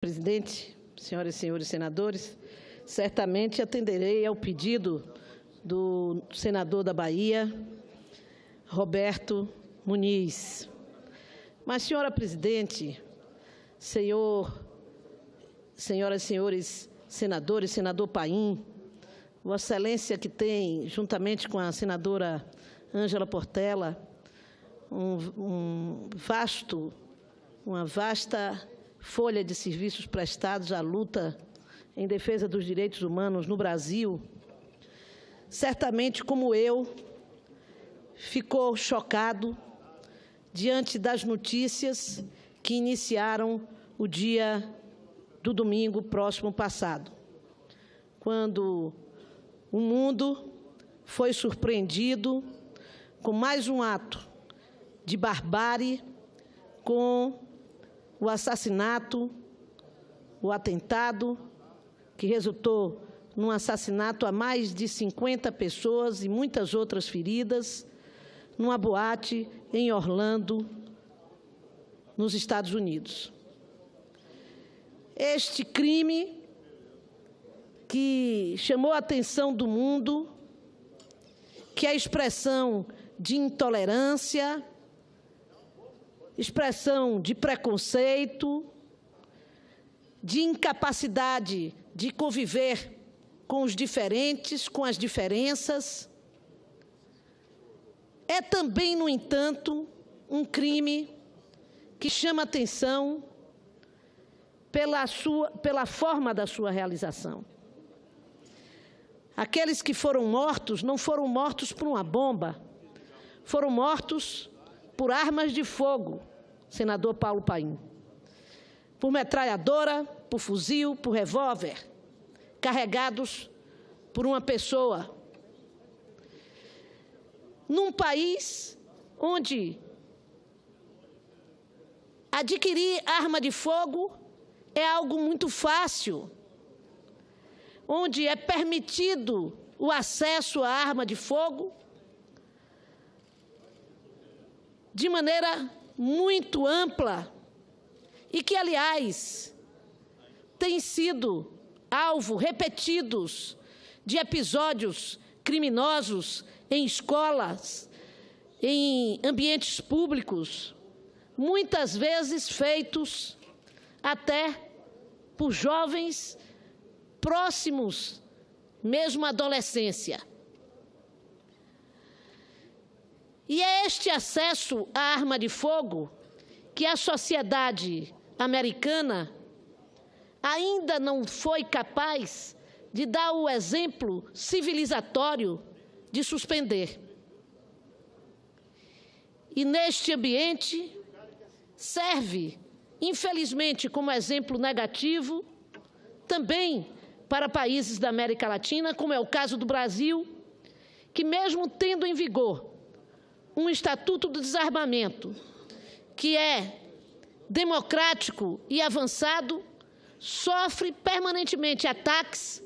Presidente, senhoras e senhores senadores, certamente atenderei ao pedido do senador da Bahia, Roberto Muniz. Mas, senhora presidente, senhoras e senhores senadores, senador Paim, Vossa Excelência que tem, juntamente com a senadora Ângela Portela, uma vasta folha de serviços prestados à luta em defesa dos direitos humanos no Brasil, certamente, como eu, ficou chocado diante das notícias que iniciaram o dia do domingo próximo passado, quando o mundo foi surpreendido com mais um ato de barbárie, com o assassinato, o atentado, que resultou num assassinato a mais de 50 pessoas e muitas outras feridas, numa boate em Orlando, nos Estados Unidos. Este crime que chamou a atenção do mundo, que é a expressão de intolerância, expressão de preconceito, de incapacidade de conviver com os diferentes, com as diferenças. É também, no entanto, um crime que chama atenção pela forma da sua realização. Aqueles que foram mortos não foram mortos por uma bomba, foram mortos por armas de fogo, senador Paulo Paim, por metralhadora, por fuzil, por revólver, carregados por uma pessoa. Num país onde adquirir arma de fogo é algo muito fácil, onde é permitido o acesso à arma de fogo de maneira muito ampla e que, aliás, tem sido alvo repetidos de episódios criminosos em escolas, em ambientes públicos, muitas vezes feitos até por jovens próximos, mesmo à adolescência. E é este acesso à arma de fogo que a sociedade americana ainda não foi capaz de dar o exemplo civilizatório de suspender. E neste ambiente serve, infelizmente, como exemplo negativo também para países da América Latina, como é o caso do Brasil, que mesmo tendo em vigor um Estatuto do Desarmamento, que é democrático e avançado, sofre permanentemente ataques,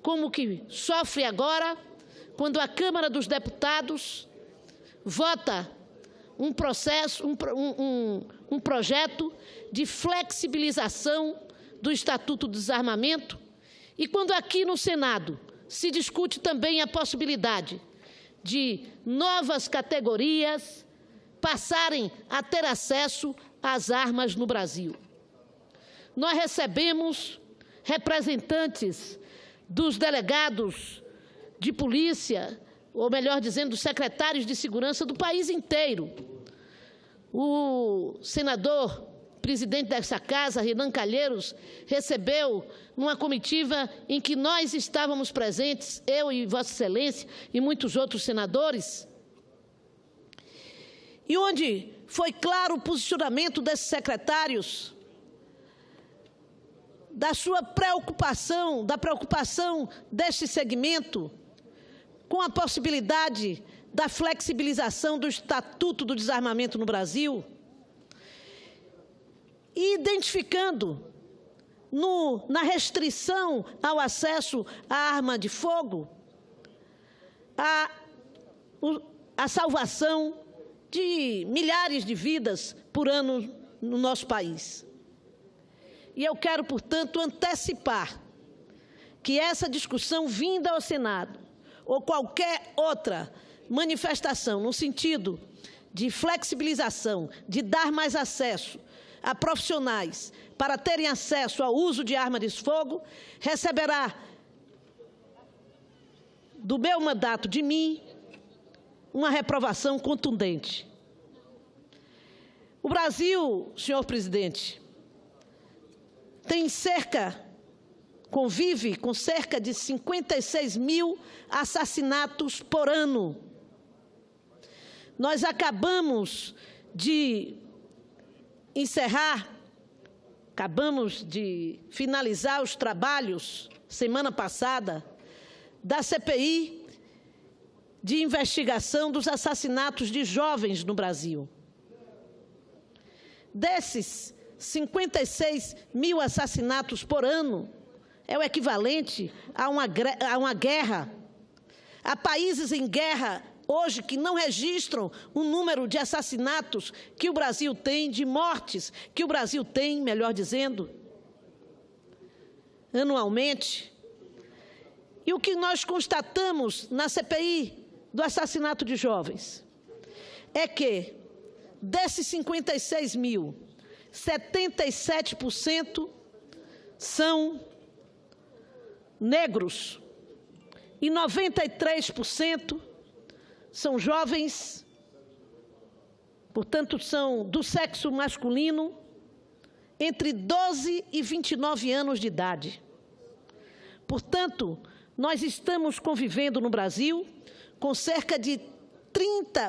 como o que sofre agora, quando a Câmara dos Deputados vota um projeto de flexibilização do Estatuto do Desarmamento, e quando aqui no Senado se discute também a possibilidade de novas categorias passarem a ter acesso às armas no Brasil. Nós recebemos representantes dos delegados de polícia, ou melhor dizendo, dos secretários de segurança do país inteiro. O senador, presidente dessa casa, Renan Calheiros, recebeu numa comitiva em que nós estávamos presentes, eu e Vossa Excelência e muitos outros senadores, e onde foi claro o posicionamento desses secretários, da sua preocupação, da preocupação deste segmento com a possibilidade da flexibilização do Estatuto do Desarmamento no Brasil, e identificando na restrição ao acesso à arma de fogo a salvação de milhares de vidas por ano no nosso país. E eu quero, portanto, antecipar que essa discussão vinda ao Senado, ou qualquer outra manifestação no sentido de flexibilização, de dar mais acesso a profissionais para terem acesso ao uso de armas de fogo, receberá do meu mandato, de mim, uma reprovação contundente. O Brasil, senhor presidente, convive com cerca de 56 mil assassinatos por ano. Nós acabamos de finalizar os trabalhos, semana passada, da CPI de investigação dos assassinatos de jovens no Brasil. Desses 56 mil assassinatos por ano, é o equivalente a uma guerra. Há países em guerra hoje que não registram o número de assassinatos que o Brasil tem, de mortes que o Brasil tem, melhor dizendo, anualmente. E o que nós constatamos na CPI do assassinato de jovens é que, desses 56 mil, 77% são negros e 93% são jovens, portanto, são do sexo masculino, entre 12 e 29 anos de idade. Portanto, nós estamos convivendo no Brasil com cerca de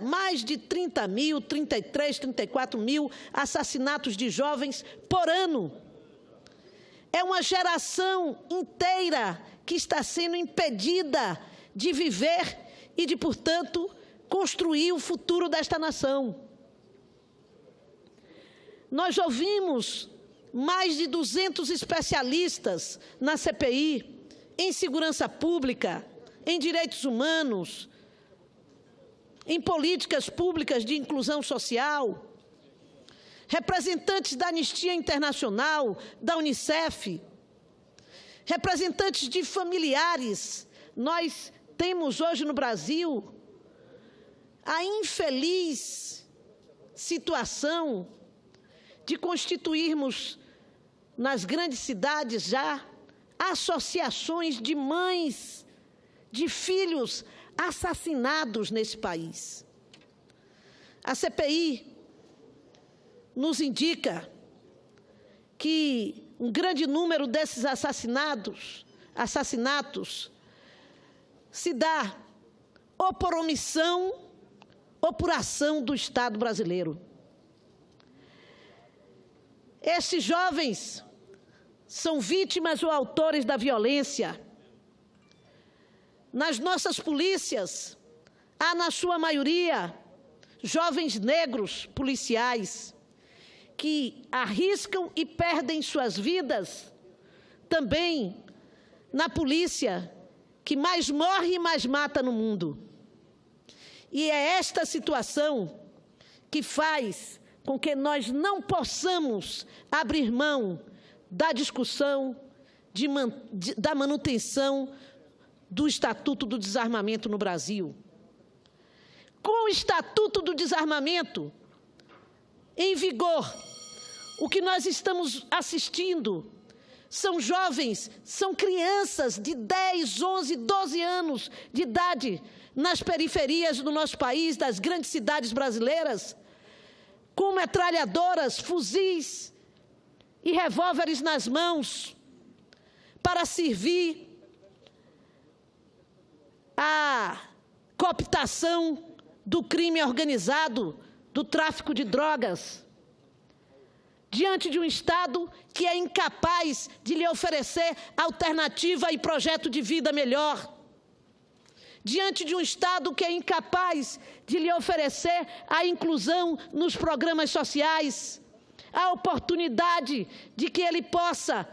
mais de 30 mil, 33, 34 mil assassinatos de jovens por ano. É uma geração inteira que está sendo impedida de viver e de, portanto, construir o futuro desta nação. Nós ouvimos mais de 200 especialistas na CPI, em segurança pública, em direitos humanos, em políticas públicas de inclusão social, representantes da Anistia Internacional, da Unicef, representantes de familiares. Nós temos hoje no Brasil a infeliz situação de constituirmos nas grandes cidades já associações de mães de filhos assassinados nesse país. A CPI nos indica que um grande número desses assassinatos se dá ou por omissão ou por ação do Estado brasileiro. Esses jovens são vítimas ou autores da violência. Nas nossas polícias, há, na sua maioria, jovens negros policiais que arriscam e perdem suas vidas também na polícia, que mais morre e mais mata no mundo. E é esta situação que faz com que nós não possamos abrir mão da discussão da manutenção do Estatuto do Desarmamento no Brasil. Com o Estatuto do Desarmamento em vigor, o que nós estamos assistindo são jovens, são crianças de 10, 11, 12 anos de idade nas periferias do nosso país, das grandes cidades brasileiras, com metralhadoras, fuzis e revólveres nas mãos para servir a cooptação do crime organizado, do tráfico de drogas, diante de um Estado que é incapaz de lhe oferecer alternativa e projeto de vida melhor, diante de um Estado que é incapaz de lhe oferecer a inclusão nos programas sociais, a oportunidade de que ele possa,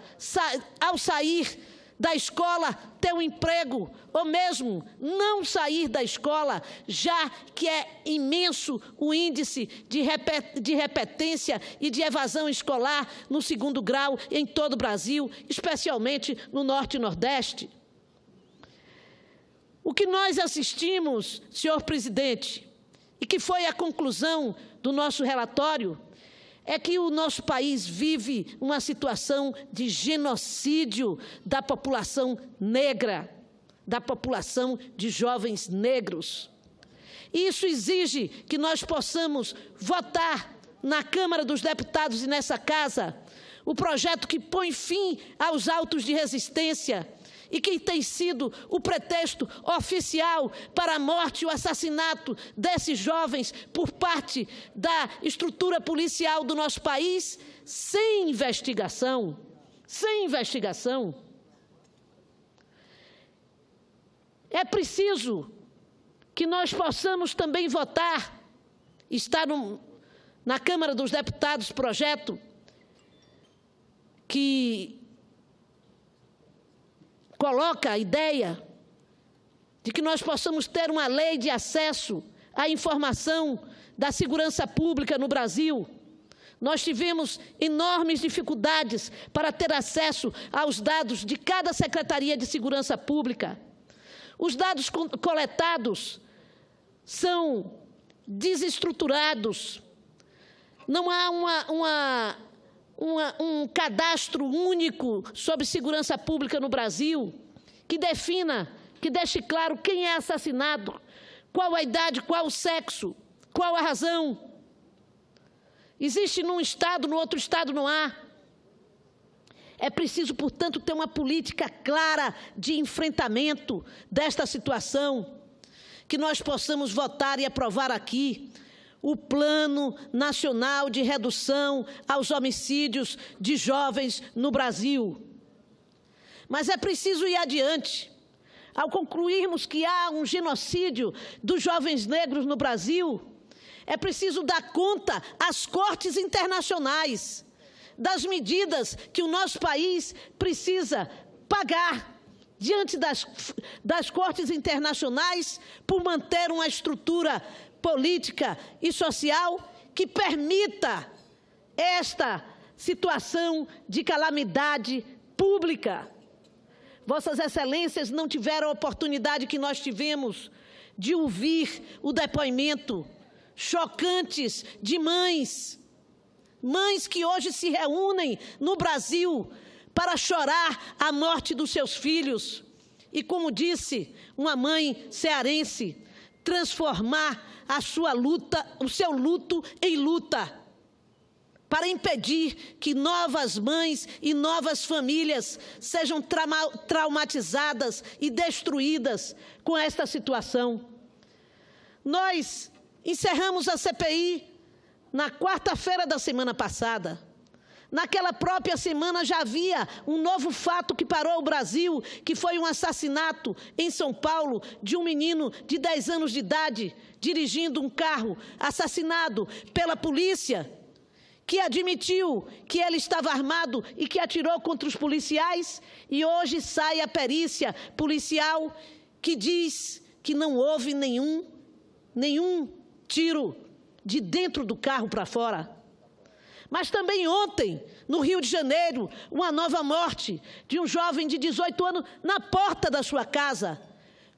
ao sair da escola ter um emprego, ou mesmo não sair da escola, já que é imenso o índice de repetência e de evasão escolar no 2º grau em todo o Brasil, especialmente no Norte e Nordeste. O que nós assistimos, senhor presidente, e que foi a conclusão do nosso relatório, é que o nosso país vive uma situação de genocídio da população negra, da população de jovens negros. E isso exige que nós possamos votar na Câmara dos Deputados e nessa Casa o projeto que põe fim aos autos de resistência e que tem sido o pretexto oficial para a morte e o assassinato desses jovens por parte da estrutura policial do nosso país, sem investigação. Sem investigação. É preciso que nós possamos também votar, está na Câmara dos Deputados projeto que coloca a ideia de que nós possamos ter uma lei de acesso à informação da segurança pública no Brasil. Nós tivemos enormes dificuldades para ter acesso aos dados de cada Secretaria de Segurança Pública. Os dados coletados são desestruturados. Não há um cadastro único sobre segurança pública no Brasil que defina, que deixe claro quem é assassinado, qual a idade, qual o sexo, qual a razão. Existe num estado, no outro estado não há. É preciso, portanto, ter uma política clara de enfrentamento desta situação, que nós possamos votar e aprovar aqui o Plano Nacional de Redução aos Homicídios de Jovens no Brasil. Mas é preciso ir adiante. Ao concluirmos que há um genocídio dos jovens negros no Brasil, é preciso dar conta às cortes internacionais das medidas que o nosso país precisa pagar diante das cortes internacionais por manter uma estrutura política e social que permita esta situação de calamidade pública. Vossas Excelências não tiveram a oportunidade que nós tivemos de ouvir o depoimento chocantes de mães que hoje se reúnem no Brasil para chorar a morte dos seus filhos. E, como disse uma mãe cearense, transformar a sua luta, o seu luto em luta, para impedir que novas mães e novas famílias sejam traumatizadas e destruídas com esta situação. Nós encerramos a CPI na quarta-feira da semana passada. Naquela própria semana já havia um novo fato que parou o Brasil, que foi um assassinato em São Paulo de um menino de 10 anos de idade, dirigindo um carro, assassinado pela polícia, que admitiu que ele estava armado e que atirou contra os policiais, e hoje sai a perícia policial que diz que não houve nenhum tiro de dentro do carro para fora. Mas também ontem, no Rio de Janeiro, uma nova morte de um jovem de 18 anos na porta da sua casa,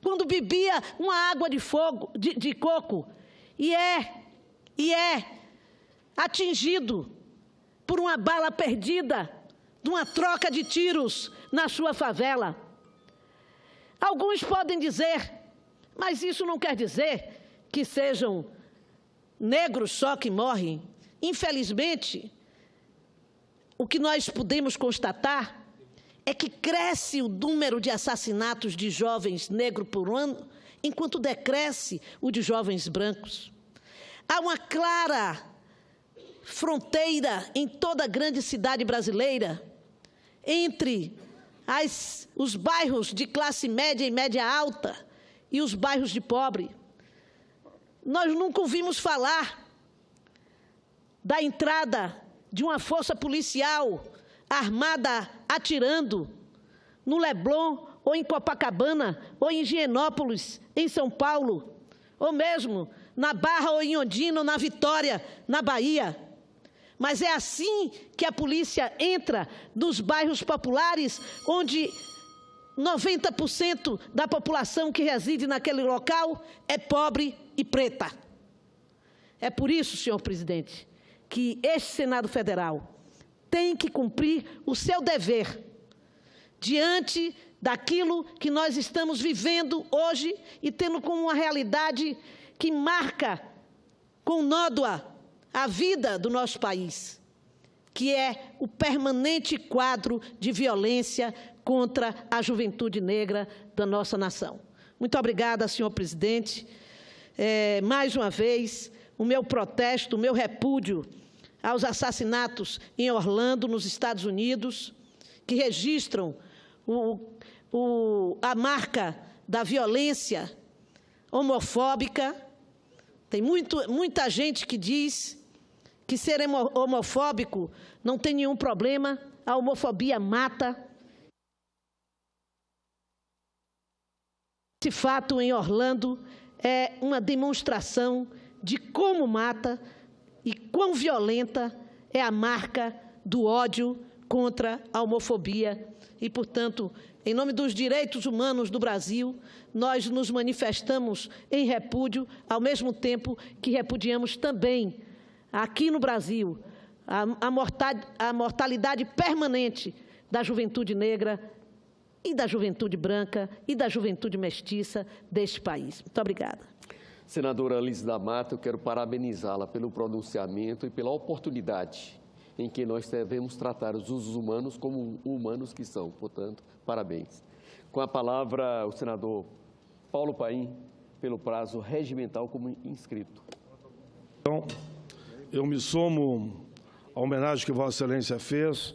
quando bebia uma água de coco, e é atingido por uma bala perdida de uma troca de tiros na sua favela. Alguns podem dizer, mas isso não quer dizer que sejam negros só que morrem. Infelizmente, o que nós podemos constatar é que cresce o número de assassinatos de jovens negros por ano, enquanto decresce o de jovens brancos. Há uma clara fronteira em toda a grande cidade brasileira entre os bairros de classe média e média alta e os bairros de pobre. Nós nunca ouvimos falar da entrada de uma força policial armada atirando no Leblon, ou em Copacabana, ou em Higienópolis, em São Paulo, ou mesmo na Barra, ou em Ondina, ou na Vitória, na Bahia. Mas é assim que a polícia entra nos bairros populares, onde 90% da população que reside naquele local é pobre e preta. É por isso, senhor presidente, que este Senado Federal tem que cumprir o seu dever diante daquilo que nós estamos vivendo hoje e tendo como uma realidade que marca com nódoa a vida do nosso país, que é o permanente quadro de violência contra a juventude negra da nossa nação. Muito obrigada, senhor presidente. Mais uma vez, o meu protesto, o meu repúdio aos assassinatos em Orlando, nos Estados Unidos, que registram a marca da violência homofóbica. Tem muita gente que diz que ser homofóbico não tem nenhum problema, a homofobia mata. Esse fato em Orlando é uma demonstração de como mata e quão violenta é a marca do ódio contra a homofobia. E, portanto, em nome dos direitos humanos do Brasil, nós nos manifestamos em repúdio, ao mesmo tempo que repudiamos também, aqui no Brasil, a mortalidade permanente da juventude negra e da juventude branca e da juventude mestiça deste país. Muito obrigada. Senadora Alice da Mata, eu quero parabenizá-la pelo pronunciamento e pela oportunidade em que nós devemos tratar os usos humanos como humanos que são. Portanto, parabéns. Com a palavra, o senador Paulo Paim, pelo prazo regimental como inscrito. Então, eu me somo à homenagem que Vossa Excelência fez